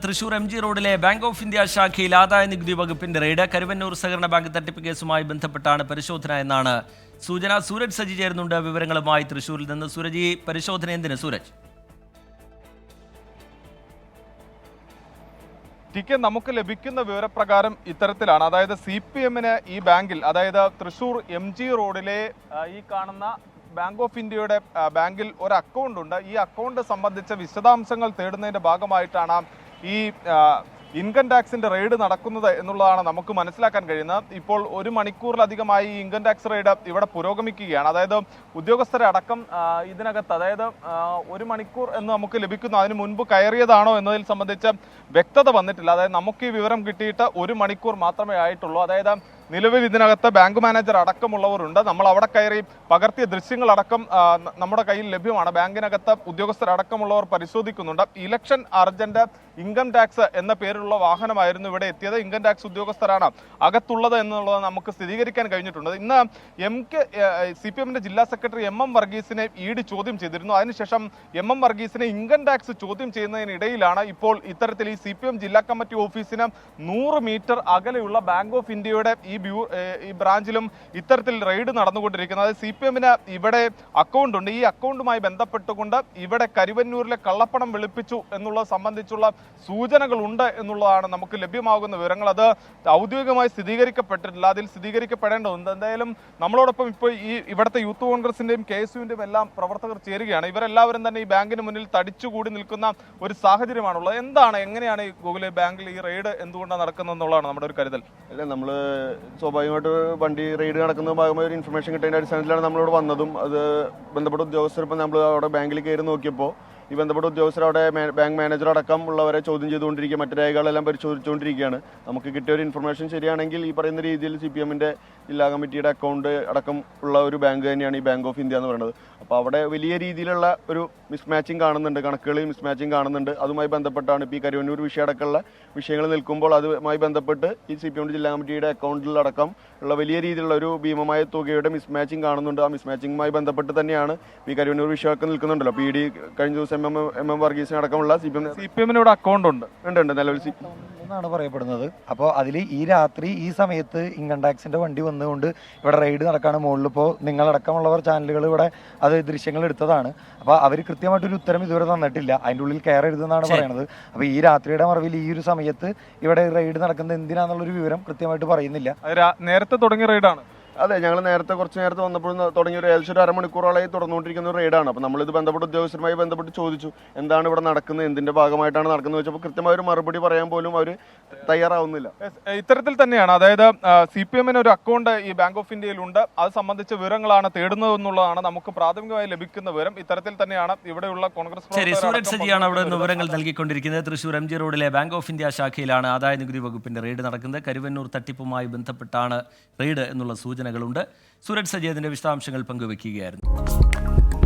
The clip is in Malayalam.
തൃശൂർ MG റോഡിലെ ബാങ്ക് ഓഫ് ഇന്ത്യ ശാഖയിൽ ആദായ നികുതി വകുപ്പിന്റെ റെയ്ഡ്. കരുവന്നൂർ സഹകരണ ബാങ്ക് തട്ടിപ്പ് കേസുമായി ബന്ധപ്പെട്ടാണ് പരിശോധന എന്നാണ് സൂചന. സൂരജ് സജി ചേരുന്നുണ്ട് വിവരങ്ങളുമായി തൃശൂരിൽ നിന്ന്. സൂരജ്, ഈ പരിശോധന എന്തിന്? സൂരജ്, നമുക്ക് ലഭിക്കുന്ന വിവരപ്രകാരം ഇത്തരത്തിലാണ്. അതായത് CPM-ന് ഈ ബാങ്കിൽ, അതായത് തൃശൂർ MG റോഡിലെ ഈ കാണുന്ന ബാങ്ക് ഓഫ് ഇന്ത്യയുടെ ബാങ്കിൽ ഒരു അക്കൗണ്ട് ഉണ്ട്. ഈ അക്കൗണ്ട് സംബന്ധിച്ച വിശദാംശങ്ങൾ തേടുന്നതിന്റെ ഭാഗമായിട്ടാണ് ഈ ഇൻകം ടാക്സിന്റെ റെയ്ഡ് നടക്കുന്നത് എന്നുള്ളതാണ് നമുക്ക് മനസ്സിലാക്കാൻ കഴിയുന്നത്. ഇപ്പോൾ 1 മണിക്കൂറിലധികമായി ഈ ഇൻകം ടാക്സ് റെയ്ഡ് ഇവിടെ പുരോഗമിക്കുകയാണ്. അതായത് ഉദ്യോഗസ്ഥരെ അടക്കം ഇതിനകത്ത്, അതായത് 1 മണിക്കൂർ എന്ന് നമുക്ക് ലഭിക്കുന്നു. അതിന് മുൻപ് കയറിയതാണോ എന്നതിൽ സംബന്ധിച്ച് വ്യക്തത വന്നിട്ടില്ല. അതായത് നമുക്ക് ഈ വിവരം കിട്ടിയിട്ട് 1 മണിക്കൂർ മാത്രമേ ആയിട്ടുള്ളൂ. അതായത് നിലവിൽ ഇതിനകത്ത് ബാങ്ക് മാനേജർ അടക്കമുള്ളവരുണ്ട്. നമ്മൾ അവിടെ കയറി പകർത്തിയ ദൃശ്യങ്ങളടക്കം നമ്മുടെ കയ്യിൽ ലഭ്യമാണ്. ബാങ്കിനകത്ത് ഉദ്യോഗസ്ഥരടക്കമുള്ളവർ പരിശോധിക്കുന്നുണ്ട്. ഇലക്ഷൻ അർജന്റ് ഇൻകം ടാക്സ് എന്ന പേരിലുള്ള വാഹനമായിരുന്നു ഇവിടെ എത്തിയത്. ഇൻകം ടാക്സ് ഉദ്യോഗസ്ഥരാണ് അകത്തുള്ളത് എന്നുള്ളത് നമുക്ക് സ്ഥിരീകരിക്കാൻ കഴിഞ്ഞിട്ടുണ്ട്. ഇന്ന് CPM-ന്റെ ജില്ലാ സെക്രട്ടറി MM വർഗീസിനെ ED ചോദ്യം ചെയ്തിരുന്നു. അതിനുശേഷം MM വർഗീസിനെ ഇൻകം ടാക്സ് ചോദ്യം ചെയ്യുന്നതിനിടയിലാണ് ഇപ്പോൾ ഇത്തരത്തിൽ ഈ CPM ജില്ലാ കമ്മിറ്റി ഓഫീസിന് 100 മീറ്റർ അകലെയുള്ള ബാങ്ക് ഓഫ് ഇന്ത്യയുടെ ഈ ബ്രാഞ്ചിലും ഇത്തരത്തിൽ റെയ്ഡ് നടന്നുകൊണ്ടിരിക്കുന്നത്. CPM-ന് ഇവിടെ അക്കൗണ്ട് ഉണ്ട്. ഈ അക്കൗണ്ടുമായി ബന്ധപ്പെട്ടുകൊണ്ട് ഇവിടെ കരുവന്നൂരിലെ കള്ളപ്പണം വെളുപ്പിച്ചു എന്നുള്ളത് സംബന്ധിച്ചുള്ള സൂചനകളുണ്ട് എന്നുള്ളതാണ് നമുക്ക് ലഭ്യമാകുന്ന വിവരങ്ങൾ. അത് ഔദ്യോഗികമായി സ്ഥിരീകരിക്കപ്പെട്ടിട്ടില്ല. അതിൽ സ്ഥിരീകരിക്കപ്പെടേണ്ടതുണ്ട്. എന്തായാലും നമ്മളോടൊപ്പം ഇപ്പോൾ ഇവിടുത്തെ യൂത്ത് കോൺഗ്രസിന്റെയും KSUവിന്റെയും എല്ലാം പ്രവർത്തകർ ചേരുകയാണ്. ഇവരെല്ലാവരും തന്നെ ഈ ബാങ്കിന് മുന്നിൽ തടിച്ചുകൂടി നിൽക്കുന്ന ഒരു സാഹചര്യമാണുള്ളത്. എങ്ങനെയാണ് ഈ ഗൂഗിൾ ബാങ്കിൽ ഈ റെയ്ഡ് എന്തുകൊണ്ടാണ് നടക്കുന്നത് എന്നുള്ളതാണ് നമ്മുടെ ഒരു കരുതൽ. അല്ല, നമ്മൾ സ്വാഭാവികമായിട്ട് വണ്ടി റെയ്ഡ് നടക്കുന്ന ഭാഗമായി ഒരു ഇൻഫർമേഷൻ കിട്ടേണ്ട അടിസ്ഥാനത്തിലാണ് നമ്മളിവിടെ വന്നതും. അത് ബന്ധപ്പെട്ട ഉദ്യോഗസ്ഥർ ഇപ്പം നമ്മൾ അവിടെ ബാങ്കിൽ കയറി നോക്കിയപ്പോൾ ഈ ബന്ധപ്പെട്ട ഉദ്യോഗസ്ഥർ അവിടെ ബാങ്ക് മാനേജർ അടക്കം ഉള്ളവരെ ചോദ്യം ചെയ്തുകൊണ്ടിരിക്കുക, മറ്റു രേഖകളെല്ലാം പരിശോധിച്ചുകൊണ്ടിരിക്കുകയാണ്. നമുക്ക് കിട്ടിയ ഒരു ഇൻഫർമേഷൻ ശരിയാണെങ്കിൽ ഈ പറയുന്ന രീതിയിൽ CPM-ന്റെ ജില്ലാ കമ്മിറ്റിയുടെ അക്കൗണ്ട് അടക്കം ഉള്ള ഒരു ബാങ്ക് തന്നെയാണ് ഈ ബാങ്ക് ഓഫ് ഇന്ത്യ എന്ന് പറയുന്നത്. അപ്പോൾ അവിടെ വലിയ രീതിയിലുള്ള ഒരു മിസ്മാച്ചിങ് കാണുന്നുണ്ട്, കണക്കുകളിൽ മിസ്മാച്ചിങ് കാണുന്നുണ്ട്. അതുമായി ബന്ധപ്പെട്ടാണ് ഇപ്പോൾ ഈ കരുവന്നൂർ വിഷയടക്കമുള്ള വിഷയങ്ങൾ നിൽക്കുമ്പോൾ അതുമായി ബന്ധപ്പെട്ട് ഈ CPM-ന്റെ ജില്ലാ കമ്മിറ്റിയുടെ അക്കൗണ്ടിലടക്കം ഉള്ള വലിയ രീതിയിലുള്ള ഒരു ഭീമമായ തുകയുടെ മിസ്മാച്ചിങ് കാണുന്നുണ്ട്. ആ മിസ്മാച്ചിങ്ങുമായി ബന്ധപ്പെട്ട് തന്നെയാണ് ഈ കരുവന്നൂർ വിഷയമൊക്കെ നിൽക്കുന്നുണ്ടല്ലോ. PD കഴിഞ്ഞ ദിവസം MM വർഗീസിനടക്കമുള്ള CPM-ന് അക്കൗണ്ട് ഉണ്ട് നിലവിൽ എന്നാണ് പറയപ്പെടുന്നത്. അപ്പോൾ അതിൽ ഈ രാത്രി ഈ സമയത്ത് ഇൻകം ടാക്സിന്റെ വണ്ടി വന്നുകൊണ്ട് ഇവിടെ റെയ്ഡ് നടക്കാണ്. മുകളിലിപ്പോൾ നിങ്ങളടക്കമുള്ളവർ ചാനലുകൾ ഇവിടെ അത് ദൃശ്യങ്ങൾ എടുത്തതാണ്. അപ്പോൾ അവർ കൃത്യമായിട്ടൊരു ഉത്തരം ഇതുവരെ തന്നിട്ടില്ല. അതിൻ്റെ ഉള്ളിൽ കയറരുതെന്നാണ് പറയുന്നത്. അപ്പോൾ ഈ രാത്രിയുടെ മറവിൽ ഈ ഒരു സമയത്ത് ഇവിടെ റെയ്ഡ് നടക്കുന്നത് എന്തിനാന്നുള്ളൊരു വിവരം കൃത്യമായിട്ട് പറയുന്നില്ല. നേരത്തെ തുടങ്ങിയ റെയ്ഡാണ്. അതെ, ഞങ്ങൾ കുറച്ച് നേരത്തെ വന്നപ്പോൾ തുടങ്ങിയ ഏകദേശം ഒരു അരമണിക്കൂറോളായി തുടർന്നുകൊണ്ടിരിക്കുന്ന ഒരു റെയ്ഡാണ്. അപ്പോൾ നമ്മളിത് ബന്ധപ്പെട്ട ഉദ്യോഗസ്ഥരുമായി ബന്ധപ്പെട്ട് ചോദിച്ചു എന്താണ് ഇവിടെ നടക്കുന്നത്, എന്തിന്റെ ഭാഗമായിട്ടാണ് നടക്കുന്നത് വെച്ചപ്പോൾ കൃത്യമായ ഒരു മറുപടി പറയാൻ പോലും അവർ തയ്യാറാവുന്നില്ല. ഇത്തരത്തിൽ തന്നെയാണ്. അതായത് CPM-ന് ഒരു അക്കൗണ്ട് ഈ ബാങ്ക് ഓഫ് ഇന്ത്യയിലുണ്ട്. അത് സംബന്ധിച്ച വിവരങ്ങളാണ് തേടുന്നത് എന്നുള്ളതാണ് നമുക്ക് പ്രാഥമികമായി ലഭിക്കുന്ന വിവരം. ഇത്തരത്തിൽ തന്നെയാണ് ഇവിടെയുള്ള കോൺഗ്രസ്. സൂരജ് സജിയാണ് അവിടെ വിവരങ്ങൾ നൽകിക്കൊണ്ടിരിക്കുന്നത്. തൃശൂർ MG റോഡിലെ ബാങ്ക് ഓഫ് ഇന്ത്യ ശാഖയിലാണ് ആദായ നികുതി വകുപ്പിന്റെ റെയ്ഡ് നടക്കുന്നത്. കരുവന്നൂർ തട്ടിപ്പുമായി ബന്ധപ്പെട്ടാണ് റെയ്ഡ് എന്നുള്ള സൂചനകളുണ്ട്. സൂരജ് സജി അതിന്റെ വിശദാംശങ്ങൾ പങ്കുവയ്ക്കുകയായിരുന്നു.